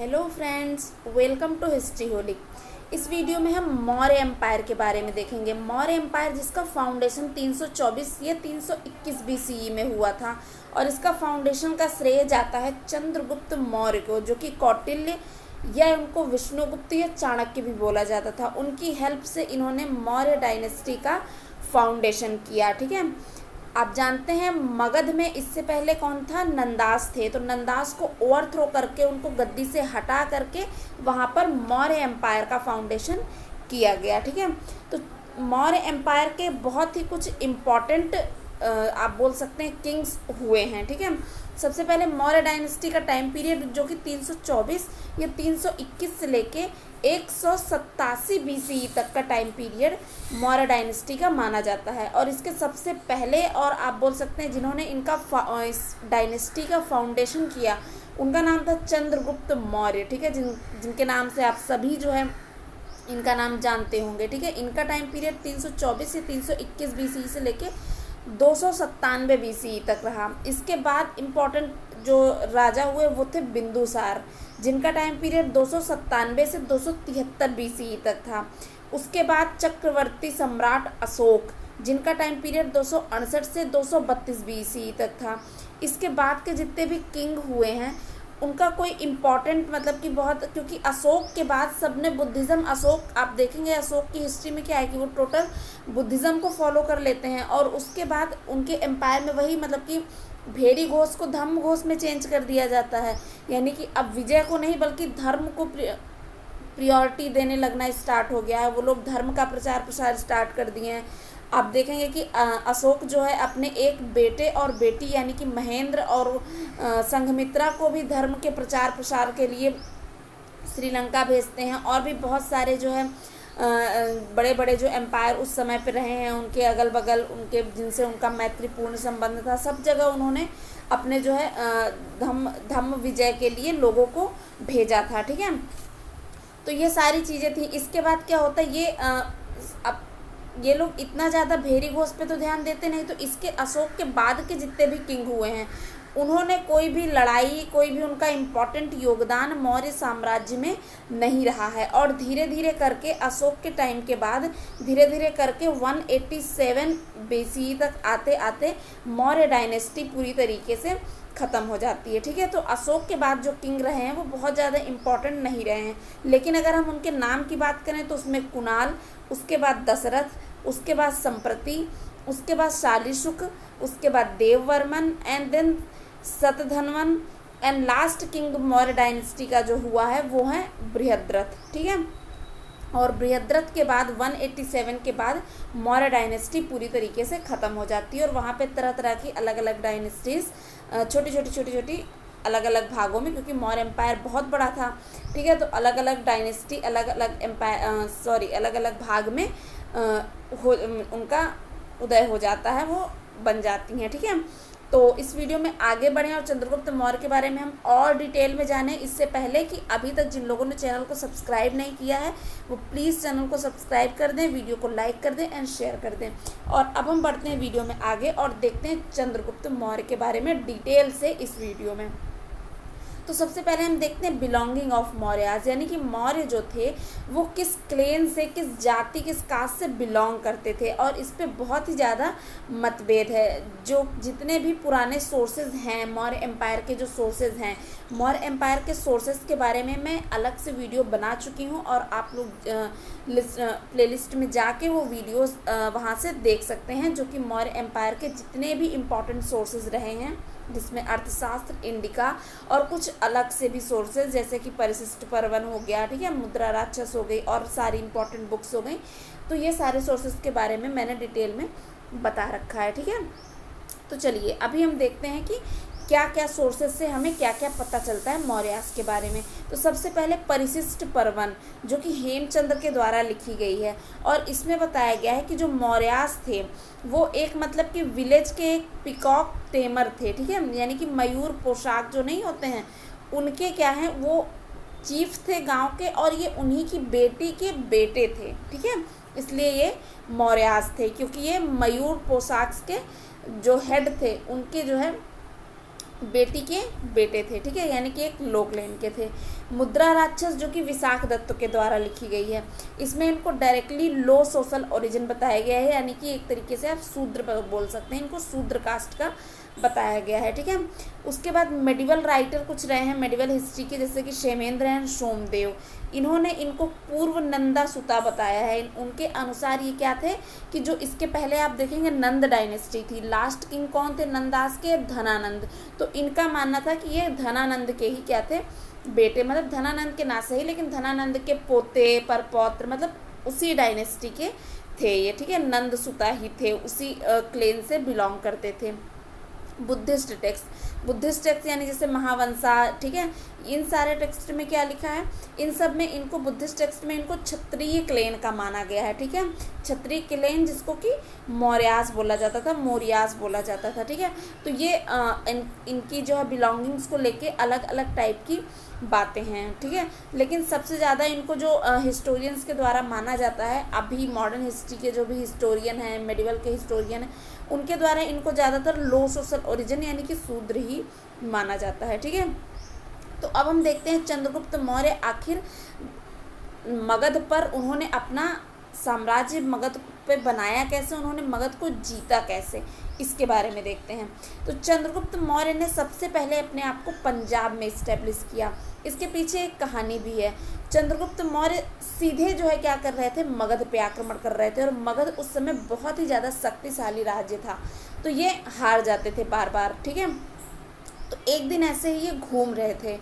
Hello friends, welcome to history holic. इस video में हम मौर्य एम्पायर के बारे में देखेंगे। मौर्य एम्पायर जिसका फाउंडेशन 324 या 321 बीसीई में हुआ था और इसका फाउंडेशन का श्रेय जाता है चंद्रगुप्त मौर्य को, जो कि कौटिल्य या उनको विष्णुगुप्त या चाणक्य भी बोला जाता था। उनकी हेल्प से इन्होंने मौर्य डायनेस्टी का फाउंडेशन किया। ठीक है, आप जानते हैं मगध में इससे पहले कौन था? नंदास थे। तो नंदास को ओवरथ्रो करके उनको गद्दी से हटा करके वहाँ पर मौर्य एम्पायर का फाउंडेशन किया गया। ठीक है, तो मौर्य एम्पायर के बहुत ही कुछ इम्पॉर्टेंट आप बोल सकते हैं किंग्स हुए हैं। ठीक है, सबसे पहले मौर्य डायनेस्टी का टाइम पीरियड जो कि 324 या 321 से लेके 187 बीसीई तक का टाइम पीरियड मौर्य डायनेस्टी का माना जाता है। और इसके सबसे पहले और आप बोल सकते हैं जिन्होंने इनका इस डायनेस्टी का फाउंडेशन किया, उनका नाम था चंद्रगुप्त मौर्य। ठीक है, जिनके नाम से आप सभी जो है इनका नाम जानते होंगे। ठीक है, इनका टाइम पीरियड 324 से 321 बीसीई से लेके 297 बीसीई तक रहा। इसके बाद इम्पोर्टेंट जो राजा हुए वो थे बिंदुसार, जिनका टाइम पीरियड 297 से 273 बीसीई तक था। उसके बाद चक्रवर्ती सम्राट अशोक, जिनका टाइम पीरियड 268 से 232 बीसीई तक था। इसके बाद के जितने भी किंग हुए हैं उनका कोई इम्पॉर्टेंट मतलब कि बहुत, क्योंकि अशोक के बाद सबने बुद्धिज़्म, अशोक आप देखेंगे अशोक की हिस्ट्री में क्या है कि वो टोटल बुद्धिज़्म को फॉलो कर लेते हैं। और उसके बाद उनके एम्पायर में वही मतलब कि भेड़ी घोष को धम्म घोष में चेंज कर दिया जाता है, यानी कि अब विजय को नहीं बल्कि धर्म को प्रियोरिटी देने लगना स्टार्ट हो गया है। वो लोग धर्म का प्रचार प्रसार स्टार्ट कर दिए हैं। आप देखेंगे कि अशोक जो है अपने एक बेटे और बेटी यानी कि महेंद्र और संघमित्रा को भी धर्म के प्रचार प्रसार के लिए श्रीलंका भेजते हैं। और भी बहुत सारे जो है बड़े बड़े जो एम्पायर उस समय पे रहे हैं उनके अगल बगल, उनके जिनसे उनका मैत्रीपूर्ण संबंध था, सब जगह उन्होंने अपने जो है धम्म विजय के लिए लोगों को भेजा था। ठीक है, तो ये सारी चीज़ें थी। इसके बाद क्या होता है, अब ये लोग इतना ज़्यादा भेड़ी घोष पे तो ध्यान देते नहीं, तो इसके अशोक के बाद के जितने भी किंग हुए हैं उन्होंने कोई भी लड़ाई, कोई भी उनका इम्पोर्टेंट योगदान मौर्य साम्राज्य में नहीं रहा है। और धीरे धीरे करके अशोक के टाइम के बाद धीरे धीरे करके 187 बीसीई तक आते आते मौर्य डायनेस्टी पूरी तरीके से ख़त्म हो जाती है। ठीक है, तो अशोक के बाद जो किंग रहे हैं वो बहुत ज़्यादा इम्पॉर्टेंट नहीं रहे हैं, लेकिन अगर हम उनके नाम की बात करें तो उसमें कुणाल, उसके बाद दशरथ, उसके बाद संप्रति, उसके बाद शालीशुक, उसके बाद Devavarman and then Shatadhanvan and last king Maurya dynasty का जो हुआ है वो है बृहद्रथ। ठीक है, और बृहद्रथ के बाद 187 के बाद मौर्य डायनेस्टी पूरी तरीके से ख़त्म हो जाती है। और वहाँ पे तरह तरह की अलग अलग डायनेस्टीज़ छोटी छोटी अलग अलग भागों में, क्योंकि मौर्य एम्पायर बहुत बड़ा था। ठीक है, तो अलग अलग डायनेस्टी अलग अलग अलग अलग भाग में उनका उदय हो जाता है, वो बन जाती हैं। ठीक है, तो इस वीडियो में आगे बढ़ें और चंद्रगुप्त मौर्य के बारे में हम और डिटेल में जानें। इससे पहले कि अभी तक जिन लोगों ने चैनल को सब्सक्राइब नहीं किया है वो प्लीज़ चैनल को सब्सक्राइब कर दें, वीडियो को लाइक कर दें एंड शेयर कर दें। और अब हम बढ़ते हैं वीडियो में आगे और देखते हैं चंद्रगुप्त मौर्य के बारे में डिटेल से इस वीडियो में। तो सबसे पहले हम देखते हैं बिलोंगिंग ऑफ मौर्याज, यानी कि मौर्य जो थे वो किस क्लेन से, किस जाति, किस कास्ट से बिलोंग करते थे। और इस पे बहुत ही ज़्यादा मतभेद है। जो जितने भी पुराने सोर्सेज हैं मौर्य एम्पायर के, जो सोर्सेज हैं मौर्य एम्पायर के सोर्सेज के बारे में मैं अलग से वीडियो बना चुकी हूँ और आप लोग प्लेलिस्ट में जाके वो वीडियोस वहाँ से देख सकते हैं, जो कि मौर्य एम्पायर के जितने भी इम्पॉर्टेंट सोर्सेज रहे हैं, जिसमें अर्थशास्त्र, इंडिका और कुछ अलग से भी सोर्सेज जैसे कि परिशिष्ट पर्वन हो गया। ठीक है, मुद्रा राक्षस हो गई और सारी इंपॉर्टेंट बुक्स हो गई। तो ये सारे सोर्सेज के बारे में मैंने डिटेल में बता रखा है। ठीक है, तो चलिए अभी हम देखते हैं कि क्या क्या सोर्सेज से हमें क्या क्या पता चलता है मौर्यास के बारे में। तो सबसे पहले परिशिष्ट पर्वन, जो कि हेमचंद्र के द्वारा लिखी गई है, और इसमें बताया गया है कि जो मौर्यास थे वो एक मतलब कि विलेज के एक पिकॉक टेमर थे। ठीक है, यानी कि मयूर पोशाक जो नहीं होते हैं उनके क्या हैं, वो चीफ थे गांव के, और ये उन्हीं की बेटी के बेटे थे। ठीक है, इसलिए ये मौर्यास थे, क्योंकि ये मयूर पोशाक के जो हेड थे उनके जो है बेटी के बेटे थे, ठीक है, यानी कि एक लोकलेन के थे। मुद्रा राक्षस जो कि विशाख दत्त के द्वारा लिखी गई है, इसमें इनको डायरेक्टली लो सोशल ओरिजिन बताया गया है, यानी कि एक तरीके से आप शूद्र बोल सकते हैं, इनको शूद्र कास्ट का बताया गया है, ठीक है। उसके बाद मेडिवल राइटर कुछ रहे हैं मेडिवल हिस्ट्री के, जैसे कि क्षेमेंद्र एंड सोमदेव, इन्होंने इनको पूर्व नंदा सुता बताया है। उनके अनुसार ये क्या थे कि जो इसके पहले आप देखेंगे नंद डायनेस्टी थी, लास्ट किंग कौन थे नंदास के, धनानंद, तो इनका मानना था कि ये धनानंद के ही क्या थे, बेटे, मतलब धनानंद के ना सही लेकिन धनानंद के पोते परपौत्र, मतलब उसी डायनेस्टी के थे ये, ठीक है, नंद सुता ही थे, उसी क्लेन से बिलोंग करते थे। बुद्धिस्ट टेक्स्ट यानी जैसे महावंशा, ठीक है, इन सारे टेक्स्ट में क्या लिखा है, इन सब में इनको बुद्धिस्ट टेक्स्ट में इनको क्षत्रिय क्लेन का माना गया है, ठीक है, क्षत्रिय क्लेन जिसको कि मौर्यास बोला जाता था, मौर्यास बोला जाता था, ठीक है। तो ये इनकी जो है बिलोंगिंग्स को लेके अलग अलग टाइप की बातें हैं, ठीक है। लेकिन सबसे ज़्यादा इनको जो हिस्टोरियंस के द्वारा माना जाता है, अभी मॉडर्न हिस्ट्री के जो भी हिस्टोरियन हैं, मेडिवल के हिस्टोरियन हैं, उनके द्वारा इनको ज़्यादातर लो सोशल ओरिजिन यानी कि शूद्र ही माना जाता है, ठीक है। तो अब हम देखते हैं चंद्रगुप्त मौर्य आखिर मगध पर उन्होंने अपना साम्राज्य मगध पे बनाया कैसे, उन्होंने मगध को जीता कैसे, इसके बारे में देखते हैं। तो चंद्रगुप्त मौर्य ने सबसे पहले अपने आप को पंजाब में इस्टेब्लिश किया। इसके पीछे एक कहानी भी है। चंद्रगुप्त मौर्य सीधे जो है क्या कर रहे थे, मगध पे आक्रमण कर रहे थे, और मगध उस समय बहुत ही ज़्यादा शक्तिशाली राज्य था, तो ये हार जाते थे बार बार, ठीक है। तो एक दिन ऐसे ही ये घूम रहे थे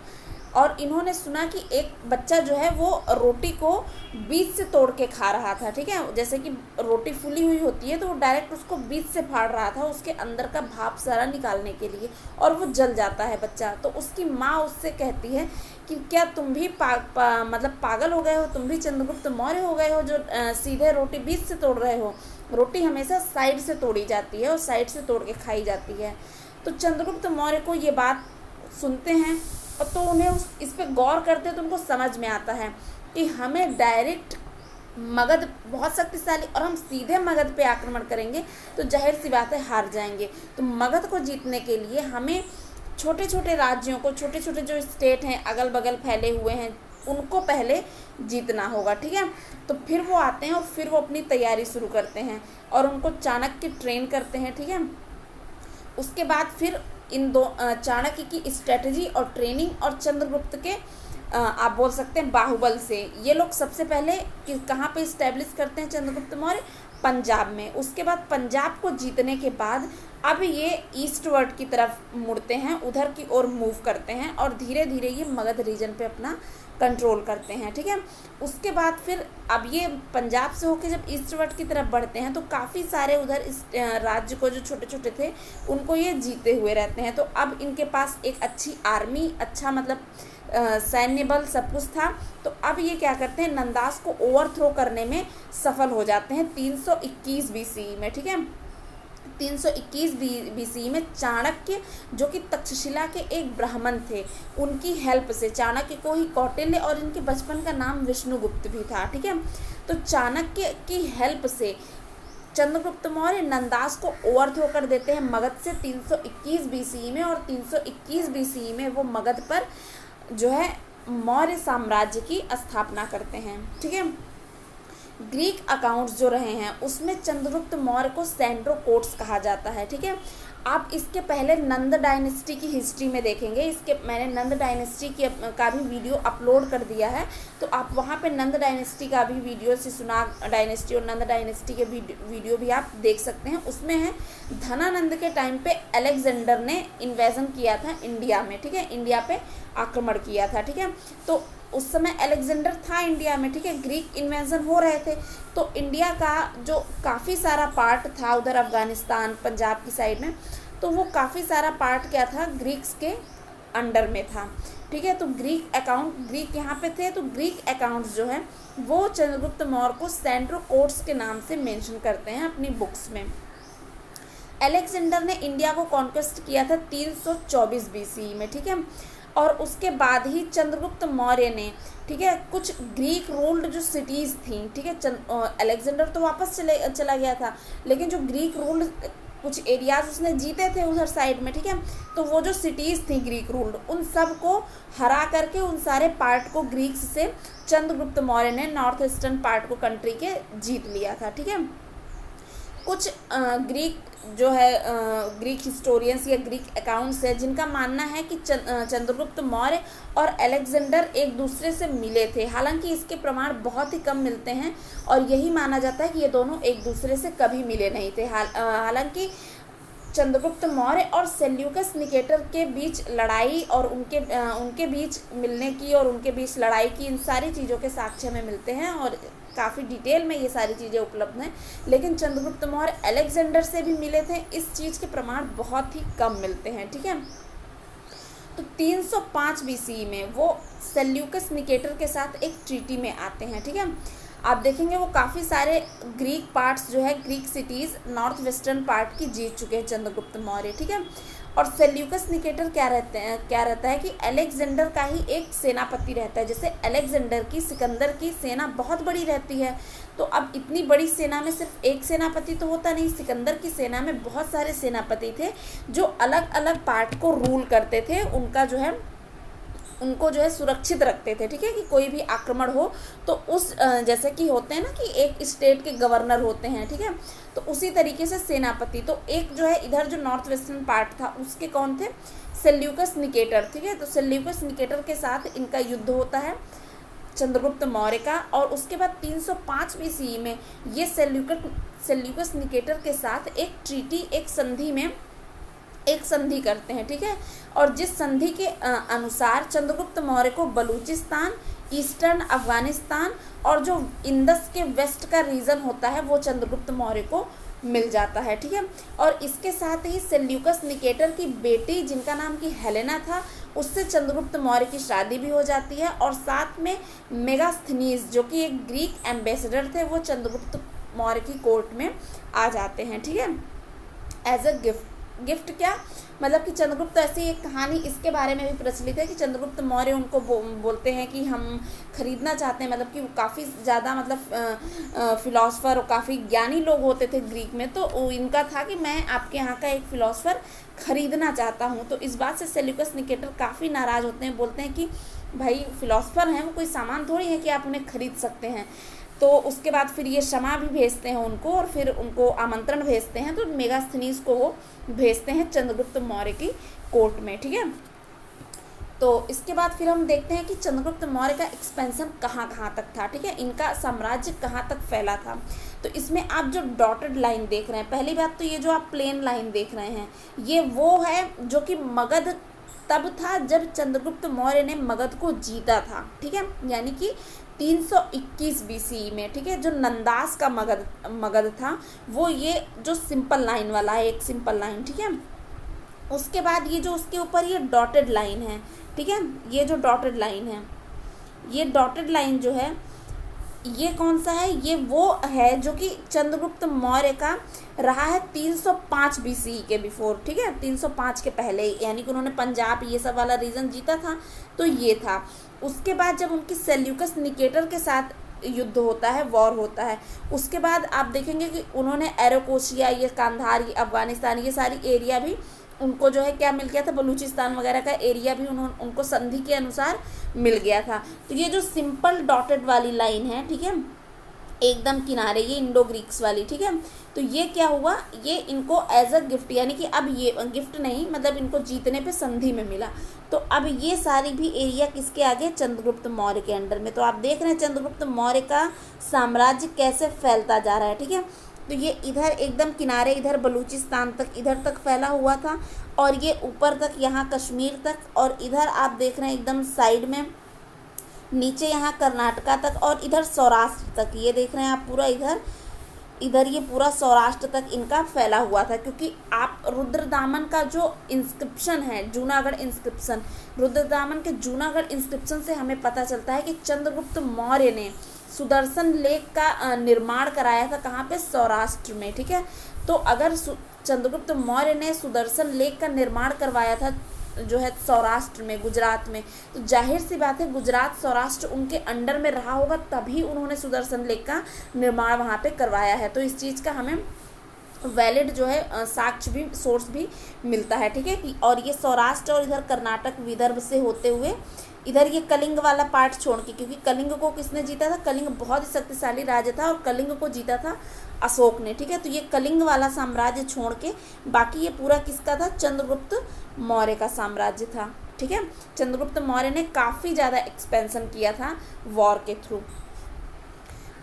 और इन्होंने सुना कि एक बच्चा जो है वो रोटी को बीच से तोड़ के खा रहा था, ठीक है, जैसे कि रोटी फूली हुई होती है तो वो डायरेक्ट उसको बीच से फाड़ रहा था उसके अंदर का भाप सारा निकालने के लिए, और वो जल जाता है बच्चा। तो उसकी माँ उससे कहती है कि क्या तुम भी मतलब पागल हो गए हो, तुम भी चंद्रगुप्त मौर्य हो गए हो जो सीधे रोटी बीच से तोड़ रहे हो, रोटी हमेशा साइड से तोड़ी जाती है और साइड से तोड़ के खाई जाती है। तो चंद्रगुप्त मौर्य को ये बात सुनते हैं और तो उन्हें इस पर गौर करते हैं तो उनको समझ में आता है कि हमें डायरेक्ट मगध बहुत शक्तिशाली, और हम सीधे मगध पे आक्रमण करेंगे तो जाहिर सी बात है हार जाएंगे। तो मगध को जीतने के लिए हमें छोटे छोटे राज्यों को, छोटे छोटे जो स्टेट हैं अगल बगल फैले हुए हैं, उनको पहले जीतना होगा, ठीक है। तो फिर वो आते हैं और फिर वो अपनी तैयारी शुरू करते हैं और उनको चाणक्य ट्रेन करते हैं, ठीक है। उसके बाद फिर इन दो चाणक्य की स्ट्रेटजी और ट्रेनिंग और चंद्रगुप्त के आप बोल सकते हैं बाहुबल से ये लोग सबसे पहले कहाँ पे इस्टेब्लिश करते हैं चंद्रगुप्त मौर्य, पंजाब में। उसके बाद पंजाब को जीतने के बाद अब ये ईस्टवर्ड की तरफ मुड़ते हैं, उधर की ओर मूव करते हैं और धीरे धीरे ये मगध रीजन पे अपना कंट्रोल करते हैं, ठीक है। उसके बाद फिर अब ये पंजाब से होकर जब ईस्टवर्ड की तरफ बढ़ते हैं तो काफ़ी सारे उधर इस राज्य को जो छोटे छोटे थे उनको ये जीते हुए रहते हैं। तो अब इनके पास एक अच्छी आर्मी, अच्छा मतलब सैन्य बल सब कुछ था। तो अब ये क्या करते हैं, नंदास को ओवरथ्रो करने में सफल हो जाते हैं 321 BCE में, ठीक है। 321 BCE में चाणक्य जो कि तक्षशिला के एक ब्राह्मण थे, उनकी हेल्प से, चाणक्य को ही कौटिल्य और इनके बचपन का नाम विष्णुगुप्त भी था, ठीक है। तो चाणक्य की हेल्प से चंद्रगुप्त मौर्य नंदास को ओवरथ्रो कर देते हैं मगध से 321 BCE में, और 321 BCE में वो मगध पर जो है मौर्य साम्राज्य की स्थापना करते हैं, ठीक है। ग्रीक अकाउंट्स जो रहे हैं उसमें चंद्रगुप्त मौर्य को सेंड्रोकोट्स कहा जाता है, ठीक है। आप इसके पहले नंद डायनेस्टी की हिस्ट्री में देखेंगे, इसके मैंने नंद डायनेस्टी का भी वीडियो अपलोड कर दिया है, तो आप वहाँ पे नंद डायनेस्टी का भी वीडियो, शिशुनाग डायनेस्टी और नंद डायनेस्टी के वीडियो भी आप देख सकते हैं। उसमें है धनानंद के टाइम पे अलेक्जेंडर ने इन्वेजन किया था इंडिया में, ठीक है, इंडिया पे आक्रमण किया था, ठीक है। तो उस समय अलेक्जेंडर था इंडिया में, ठीक है, ग्रीक इन्वेजन हो रहे थे, तो इंडिया का जो काफ़ी सारा पार्ट था उधर अफ़गानिस्तान पंजाब की साइड में, तो वो काफ़ी सारा पार्ट क्या था, ग्रीक्स के अंडर में था, ठीक है। तो ग्रीक यहाँ पे थे, तो ग्रीक अकाउंट्स जो है वो चंद्रगुप्त मौर्य को सेंड्रोकोट्स के नाम से मेंशन करते हैं अपनी बुक्स में। अलेक्जेंडर ने इंडिया को कॉन्क्वेस्ट किया था 324 BCE में, ठीक है। और उसके बाद ही चंद्रगुप्त मौर्य ने, ठीक है, कुछ ग्रीक रूल्ड जो सिटीज़ थी, ठीक है, अलेक्जेंडर तो वापस चला गया था, लेकिन जो ग्रीक रूल्ड कुछ एरियाज उसने जीते थे उधर साइड में, ठीक है। तो वो जो सिटीज़ थी ग्रीक रूल्ड, उन सब को हरा करके उन सारे पार्ट को ग्रीक्स से चंद्रगुप्त मौर्य ने नॉर्थ ईस्टर्न पार्ट को कंट्री के जीत लिया था, ठीक है। कुछ ग्रीक जो है ग्रीक हिस्टोरियंस या ग्रीक अकाउंट्स है जिनका मानना है कि चंद्रगुप्त मौर्य और अलेक्जेंडर एक दूसरे से मिले थे, हालांकि इसके प्रमाण बहुत ही कम मिलते हैं और यही माना जाता है कि ये दोनों एक दूसरे से कभी मिले नहीं थे। हालांकि चंद्रगुप्त मौर्य और सेल्यूकस निकेटर के बीच लड़ाई और उनके बीच मिलने की और उनके बीच लड़ाई की, इन सारी चीज़ों के साक्ष्य हमें मिलते हैं और काफ़ी डिटेल में ये सारी चीज़ें उपलब्ध हैं। लेकिन चंद्रगुप्त मौर्य अलेक्जेंडर से भी मिले थे, इस चीज़ के प्रमाण बहुत ही कम मिलते हैं, ठीक है। तो 305 BCE में वो सेल्यूकस निकेटर के साथ एक ट्रीटी में आते हैं, ठीक है। आप देखेंगे वो काफ़ी सारे ग्रीक पार्ट्स जो है, Greek cities north western part की जीत चुके हैं चंद्रगुप्त मौर्य, ठीक है। और सेल्यूकस निकेटर क्या रहता है कि अलेक्जेंडर का ही एक सेनापति रहता है। जैसे अलेक्जेंडर की, सिकंदर की सेना बहुत बड़ी रहती है, तो अब इतनी बड़ी सेना में सिर्फ एक सेनापति तो होता नहीं, सिकंदर की सेना में बहुत सारे सेनापति थे जो अलग अलग पार्ट को रूल करते थे, उनको जो है सुरक्षित रखते थे, ठीक है, कि कोई भी आक्रमण हो तो उस जैसे कि होते हैं ना कि एक स्टेट के गवर्नर होते हैं, ठीक है, तो उसी तरीके से सेनापति। तो एक जो है इधर जो नॉर्थ वेस्टर्न पार्ट था उसके कौन थे, सेल्यूकस निकेटर, ठीक है। तो सेल्यूकस निकेटर के साथ इनका युद्ध होता है चंद्रगुप्त मौर्य का, और उसके बाद 305 BCE में ये सेल्यूकस निकेटर के साथ एक ट्रीटी, एक संधि करते हैं, ठीक है। और जिस संधि के अनुसार चंद्रगुप्त मौर्य को बलूचिस्तान, ईस्टर्न अफगानिस्तान और जो इंदस के वेस्ट का रीजन होता है वो चंद्रगुप्त मौर्य को मिल जाता है, ठीक है। और इसके साथ ही सेल्यूकस निकेटर की बेटी जिनका नाम की हेलेना था, उससे चंद्रगुप्त मौर्य की शादी भी हो जाती है, और साथ में मेगास्थनीज जो कि एक ग्रीक एम्बेसडर थे, वो चंद्रगुप्त मौर्य की कोर्ट में आ जाते हैं, ठीक है, एज अ गिफ्ट क्या मतलब कि चंद्रगुप्त, ऐसी एक कहानी इसके बारे में भी प्रचलित है कि चंद्रगुप्त मौर्य उनको बोलते हैं कि हम खरीदना चाहते हैं, मतलब कि वो काफ़ी ज़्यादा मतलब फिलॉसफर और काफ़ी ज्ञानी लोग होते थे ग्रीक में, तो इनका था कि मैं आपके यहाँ का एक फ़िलासफ़र खरीदना चाहता हूँ। तो इस बात से सेल्यूकस निकेटर काफ़ी नाराज़ होते हैं, बोलते हैं कि भाई फिलॉसफर हैं, वो कोई सामान थोड़ी है कि आप उन्हें खरीद सकते हैं। तो उसके बाद फिर ये क्षमा भी भेजते हैं उनको, और फिर उनको आमंत्रण भेजते हैं, तो मेगास्थनीज को वो भेजते हैं चंद्रगुप्त मौर्य की कोर्ट में, ठीक है। तो इसके बाद फिर हम देखते हैं कि चंद्रगुप्त मौर्य का एक्सपेंशन कहाँ कहाँ तक था, ठीक है, इनका साम्राज्य कहाँ तक फैला था। तो इसमें आप जो डॉटेड लाइन देख रहे हैं, पहली बात तो ये जो आप प्लेन लाइन देख रहे हैं, ये वो है जो कि मगध तब था जब चंद्रगुप्त मौर्य ने मगध को जीता था, ठीक है, यानी कि 321 BCE में, ठीक है। जो नंदास का मगध था वो ये जो सिंपल लाइन वाला है, एक सिंपल लाइन, ठीक है। उसके बाद ये जो उसके ऊपर ये डॉटेड लाइन है, ठीक है, ये जो डॉटेड लाइन है, ये डॉटेड लाइन जो है ये कौन सा है, ये वो है जो कि चंद्रगुप्त मौर्य का रहा है 305 BCE के बिफोर, ठीक है, 305 के पहले, यानी कि उन्होंने पंजाब ये सब वाला रीजन जीता था, तो ये था। उसके बाद जब उनकी सेल्यूकस निकेटर के साथ युद्ध होता है, वॉर होता है, उसके बाद आप देखेंगे कि उन्होंने एरोकोशिया, ये कांधार, ये अफगानिस्तान, ये सारी एरिया भी उनको जो है क्या मिल गया था, बलूचिस्तान वगैरह का एरिया भी उनको संधि के अनुसार मिल गया था। तो ये जो सिंपल डॉटेड वाली लाइन है, ठीक है, एकदम किनारे, ये इंडो ग्रीक्स वाली, ठीक है, तो ये क्या हुआ, ये इनको एज अ गिफ्ट, यानी कि अब ये गिफ्ट नहीं, मतलब इनको जीतने पे संधि में मिला, तो अब ये सारी भी एरिया किसके आगे, चंद्रगुप्त मौर्य के अंडर में। तो आप देख रहे हैं चंद्रगुप्त मौर्य का साम्राज्य कैसे फैलता जा रहा है, ठीक है। तो ये इधर एकदम किनारे, इधर बलूचिस्तान तक, इधर तक फैला हुआ था, और ये ऊपर तक यहाँ कश्मीर तक, और इधर आप देख रहे हैं एकदम साइड में नीचे यहाँ कर्नाटका तक, और इधर सौराष्ट्र तक, ये देख रहे हैं आप पूरा इधर ये पूरा सौराष्ट्र तक इनका फैला हुआ था। क्योंकि आप रुद्रदामन का जो इंस्क्रिप्शन है, जूनागढ़ इंस्क्रिप्शन, रुद्रदामन के जूनागढ़ इंस्क्रिप्शन से हमें पता चलता है कि चंद्रगुप्त मौर्य ने सुदर्शन लेक का निर्माण कराया था, कहाँ पे, सौराष्ट्र में, ठीक है। तो अगर चंद्रगुप्त मौर्य ने सुदर्शन लेक का निर्माण करवाया था जो है सौराष्ट्र में, गुजरात में, तो जाहिर सी बात है गुजरात सौराष्ट्र उनके अंडर में रहा होगा, तभी उन्होंने सुदर्शन लेक का निर्माण वहाँ पे करवाया है। तो इस चीज़ का हमें वैलिड जो है साक्ष्य भी, सोर्स भी मिलता है, ठीक है। कि और ये सौराष्ट्र और इधर कर्नाटक विदर्भ से होते हुए इधर ये कलिंग वाला पार्ट छोड़ के, क्योंकि कलिंग को किसने जीता था, कलिंग बहुत ही शक्तिशाली राज्य था और कलिंग को जीता था अशोक ने, ठीक है। तो ये कलिंग वाला साम्राज्य छोड़ के बाकी ये पूरा किसका था, चंद्रगुप्त मौर्य का साम्राज्य था, ठीक है। चंद्रगुप्त मौर्य ने काफ़ी ज़्यादा एक्सपेंशन किया था वॉर के थ्रू।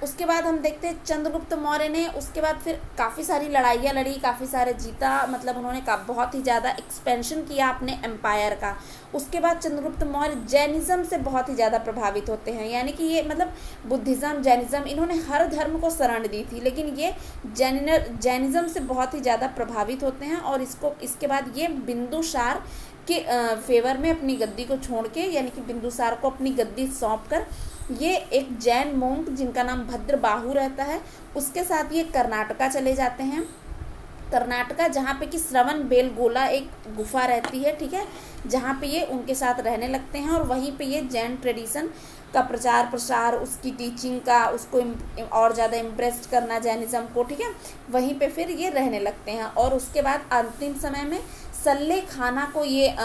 उसके बाद हम देखते हैं चंद्रगुप्त मौर्य ने उसके बाद फिर काफ़ी सारी लड़ाइयाँ लड़ी, काफ़ी सारे जीता, मतलब उन्होंने बहुत ही ज़्यादा एक्सपेंशन किया अपने एम्पायर का। उसके बाद चंद्रगुप्त मौर्य जैनिज़्म से बहुत ही ज़्यादा प्रभावित होते हैं, यानी कि ये मतलब बुद्धिज़्म, जैनिज़्म, इन्होंने हर धर्म को शरण दी थी, लेकिन ये जैनिज़्म से बहुत ही ज़्यादा प्रभावित होते हैं। और इसके बाद ये बिंदुसार के फेवर में अपनी गद्दी को छोड़ के, यानी कि बिंदुसार को अपनी गद्दी सौंप कर ये एक जैन मोंक जिनका नाम भद्रबाहु रहता है उसके साथ ये कर्नाटका चले जाते हैं। कर्नाटका जहाँ पे कि श्रवण बेलगोला एक गुफा रहती है, ठीक है, जहाँ पे ये उनके साथ रहने लगते हैं और वहीं पे ये जैन ट्रेडिशन का प्रचार प्रसार, उसकी टीचिंग का, उसको और ज़्यादा इम्प्रेस करना जैनिज़्म को, ठीक है, वहीं पे फिर ये रहने लगते हैं। और उसके बाद अंतिम समय में सल्ले खाना को ये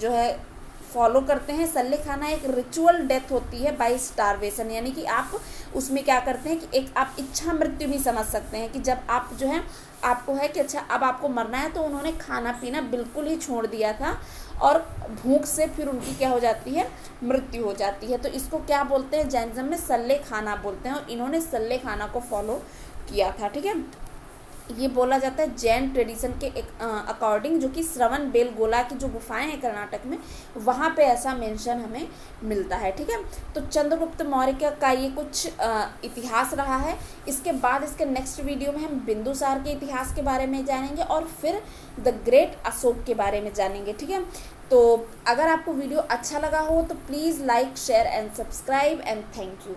जो है फॉलो करते हैं। सल्ले खाना एक रिचुअल डेथ होती है बाय स्टारवेशन, यानी कि आप उसमें क्या करते हैं कि एक आप इच्छा मृत्यु भी समझ सकते हैं, कि जब आप जो है आपको है कि अच्छा अब आपको मरना है, तो उन्होंने खाना पीना बिल्कुल ही छोड़ दिया था और भूख से फिर उनकी क्या हो जाती है, मृत्यु हो जाती है। तो इसको क्या बोलते हैं, जैनिज़्म में सल्ले खाना बोलते हैं, और इन्होंने सल्ले खाना को फॉलो किया था, ठीक है। ये बोला जाता है जैन ट्रेडिशन के अकॉर्डिंग, जो कि श्रवण बेलगोला की जो गुफाएं हैं कर्नाटक में, वहाँ पे ऐसा मेंशन हमें मिलता है, ठीक है। तो चंद्रगुप्त मौर्य का ये कुछ इतिहास रहा है। इसके बाद इसके नेक्स्ट वीडियो में हम बिंदुसार के इतिहास के बारे में जानेंगे और फिर द ग्रेट अशोक के बारे में जानेंगे, ठीक है। तो अगर आपको वीडियो अच्छा लगा हो तो please like, share and subscribe and thank you.